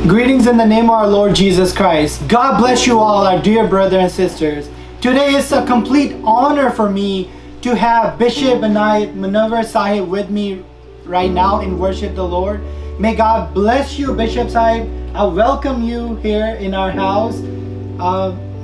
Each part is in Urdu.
Greetings in the name of our Lord Jesus Christ. God bless you all, our dear brothers and sisters. Today is a complete honor for me to have Bishop Anayat Munawar Sahib with me right now in worship the Lord. May God bless you, Bishop Sahib. I welcome you here in our house.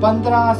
15,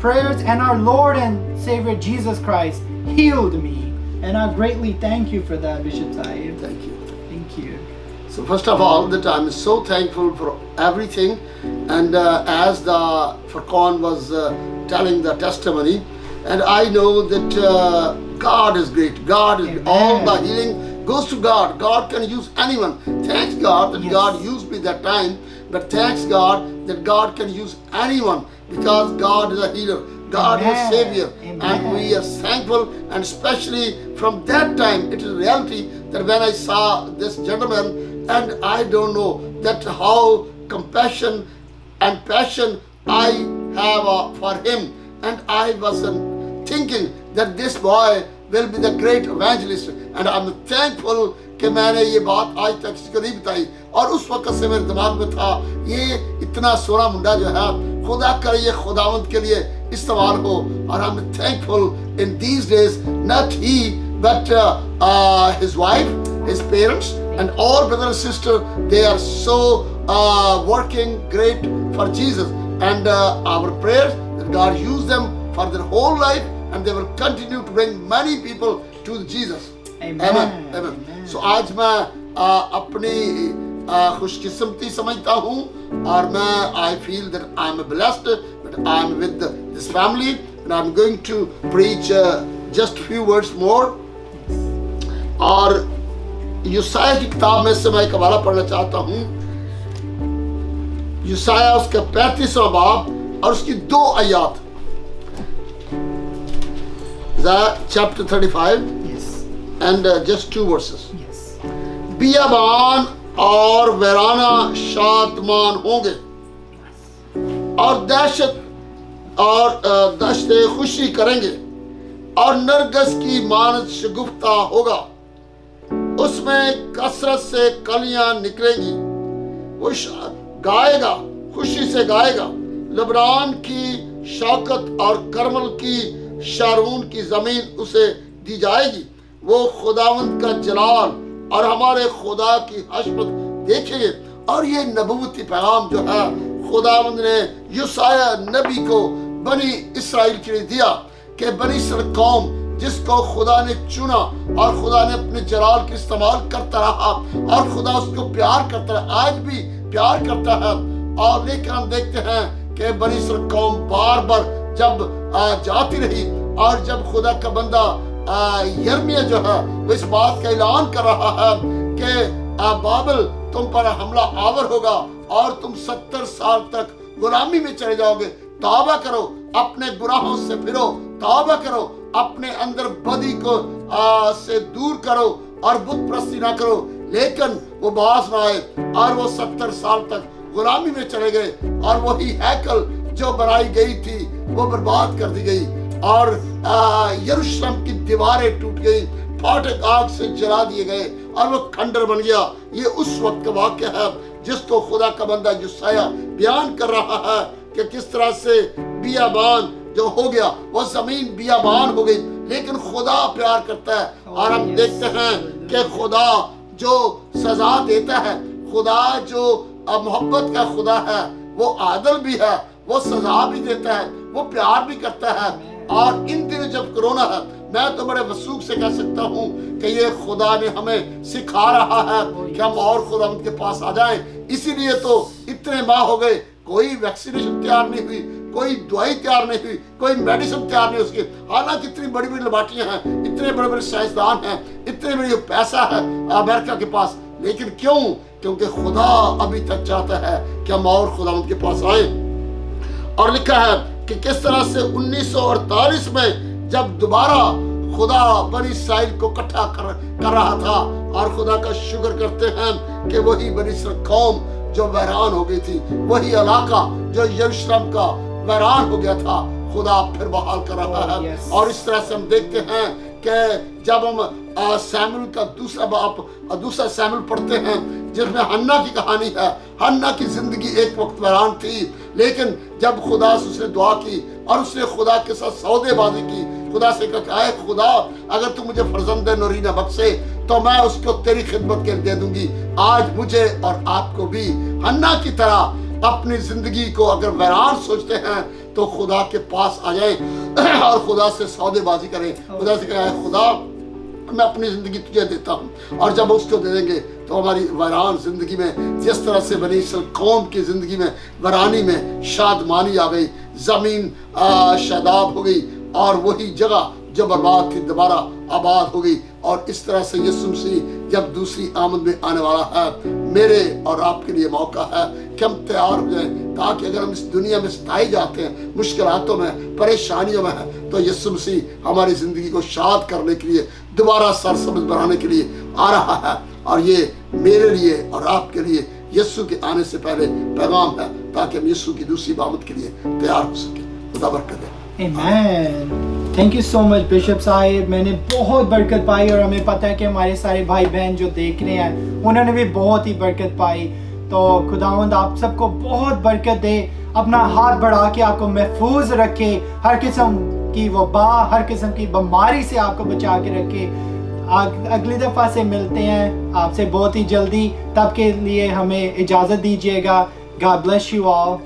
prayers and our Lord and Savior Jesus Christ healed me and I greatly thank you for that Bishop Sahib. Thank you. So first of all that I'm so thankful for everything and as the Furqan was telling the testimony and I know that God is great. God is Amen. All the healing goes to God. God can use anyone. Thanks God that God used me that time. But thanks God that God can use anyone because God is a healer. God is a savior. Amen. And we are thankful and especially from that time it is reality that when I saw this gentleman and I don't know that how compassion and passion I have for him and I was thinking that this boy will be the great evangelist and I'm thankful کہ میں نے یہ بات آج تک کسی کو نہیں بتائی اور اس وقت سے میرے دماغ میں تھا یہ اتنا سونا منڈا جو ہے خدا کرے یہ خداوند کے لیے استعمال ہو اور I'm thankful in these days not he but his wife, his parents and all brother and sister they are so working great for Jesus and our prayers that God use them for their whole life and they will continue to bring many people to Jesus. Amen. Amen. So آج میں اپنی خوش قسمتی سمجھتا ہوں اور میں I feel that I'm blessed that I'm with this family and I'm going to preach just few words more اور یسایہ کی کتاب میں سے میں ایک حوالہ پڑھنا چاہتا ہوں یسایہ اس کا 35واں باب اور اس کی 2 آیات chapter 35 and just 2 verses. بیابان اور ویرانہ شادمان ہوں گے اور دہشت اور دشت خوشی کریں گے اور نرگس کی مانند شگفتہ ہوگا اس میں کثرت سے کلیاں نکلیں گی وہ گائے گا خوشی سے گائے گا لبنان کی شوکت اور کرمل کی شارون کی زمین اسے دی جائے گی وہ خداوند کا جلال اور ہمارے خدا کی حشمت دیکھیں گے اور یہ نبوتی پیغام جو ہے خداوند نے یسایہ نبی کو بنی اسرائیل کے لیے دیا کہ بنی اسرائیل قوم جس کو خدا نے چنا اور خدا نے اپنے جلال کے استعمال کرتا رہا اور خدا اس کو پیار کرتا رہا آج بھی پیار کرتا ہے اور لیکن ہم دیکھتے ہیں کہ بنی اسرائیل قوم بار بار جب جاتی رہی اور جب خدا کا بندہ یرمیہ جو ہے وہ اس بات کا اعلان کر رہا ہے کہ بابل تم پر حملہ آور ہوگا اور تم 70 سال تک غلامی میں چلے جاؤ گے توبہ کرو اپنے گناہوں سے پھرو توبہ کرو اپنے اندر بدی کو سے دور کرو اور بت پرستی نہ کرو لیکن وہ باز نہ آئے اور وہ 70 سال تک غلامی میں چلے گئے اور وہی ہیکل جو بنائی گئی تھی وہ برباد کر دی گئی اور یروشلم کی دیواریں ٹوٹ گئی پھاٹک آگ سے جلا دیے گئے اور وہ کھنڈر بن گیا یہ اس وقت کا واقعہ ہے جس کو خدا کا بندہ یسایہ بیان کر رہا ہے کہ کس طرح سے بیابان جو ہو گیا وہ زمین بیابان ہو گئی لیکن خدا پیار کرتا ہے اور ہم دیکھتے ہیں کہ خدا جو سزا دیتا ہے خدا جو محبت کا خدا ہے وہ عادل بھی ہے وہ سزا بھی دیتا ہے وہ پیار بھی کرتا ہے اور ان دنوں جب کرونا ہے میں تو بڑے وثوق سے کہہ سکتا ہوں کہ یہ خدا نے ہمیں سکھا رہا ہے کہ ہم اور خداوند کے پاس آ جائیں اسی لیے تو اتنے ماہ ہو گئے کوئی ویکسینیشن تیار نہیں ہوئی کوئی دوائی تیار نہیں ہوئی, کوئی میڈیسن تیار نہیں اس کی. حالانکہ اتنی بڑی بڑی لیبارٹریاں ہیں, اتنے بڑے بڑے سائنسدان ہیں, اتنے بڑے پیسہ ہے امریکہ کے پاس, لیکن کیوں؟ کیونکہ خدا ابھی تک چاہتا ہے کہ ہم اور خدا ان کے پاس آئیں. اور لکھا ہے کہ کس طرح سے 1948 میں جب دوبارہ خدا بنی اسرائیل کو اکٹھا کر رہا تھا, اور خدا کا شکر کرتے ہیں کہ وہی بنی اسرائیل قوم جو ویران ہو گئی تھی, وہی علاقہ جو یروشلم کا ویران ہو گیا تھا, خدا پھر بحال کر رہا ہے. اور اس طرح سے ہم دیکھتے ہیں کہ جب ہم سیموئیل کا دوسرا سیموئیل پڑھتے ہیں جس میں حنا کی کہانی ہے. حنا کی زندگی ایک وقت ویران تھی, لیکن جب خدا سے اس نے دعا کی اور اس نے خدا کے ساتھ سودے بازی کی, خدا سے کہا کہ اے خدا اگر تو مجھے فرزند نورینہ بخشے تو میں اس کو تیری خدمت کے دے دوں گی. آج مجھے اور آپ کو بھی حنا کی طرح اپنی زندگی کو اگر ویران سوچتے ہیں تو خدا کے پاس آ جائیں اور خدا سے سودے بازی کریں. خدا سے کہا اے خدا میں اپنی زندگی تجھے دیتا ہوں, اور جب اس کو دے دیں گے تو ہماری ویران زندگی میں جس طرح سے بنی اسرائیل قوم کی زندگی میں ویرانی میں شادمانی آ گئی, زمین شاداب ہو گئی, اور وہی جگہ جو برباد تھی دوبارہ آباد ہو گئی. اور اس طرح سے یسوع مسیح جب دوسری آمد میں آنے والا ہے, میرے اور آپ کے لیے موقع ہے کہ ہم تیار ہو جائیں, تاکہ اگر ہم اس دنیا میں ستائے جاتے ہیں, مشکلاتوں میں, پریشانیوں میں ہیں, تو یسوع مسیح ہماری زندگی کو شاد کرنے کے لیے, دوبارہ سرسبز بنانے کے لیے آ رہا ہے. اور یہ میرے لیے اور آپ کے لیے یسوع کے آنے سے پہلے پیغام ہے, تاکہ ہم یسوع کی دوسری آمد کے لیے تیار ہو سکیں. خدا برکت دے. Amen. Thank you so much Bishop صاحب, میں نے بہت برکت پائی, اور ہمیں پتہ ہے کہ ہمارے سارے بھائی بہن جو دیکھ رہے ہیں انہوں نے بھی بہت ہی برکت پائی. تو خداوند آپ سب کو بہت برکت دے, اپنا ہاتھ بڑھا کے آپ کو محفوظ رکھے, ہر قسم کی وبا, ہر قسم کی بیماری سے آپ کو بچا کے رکھے. اگلی دفعہ سے ملتے ہیں آپ سے بہت ہی جلدی, تب کے لیے ہمیں اجازت دیجیے گا. God bless you all.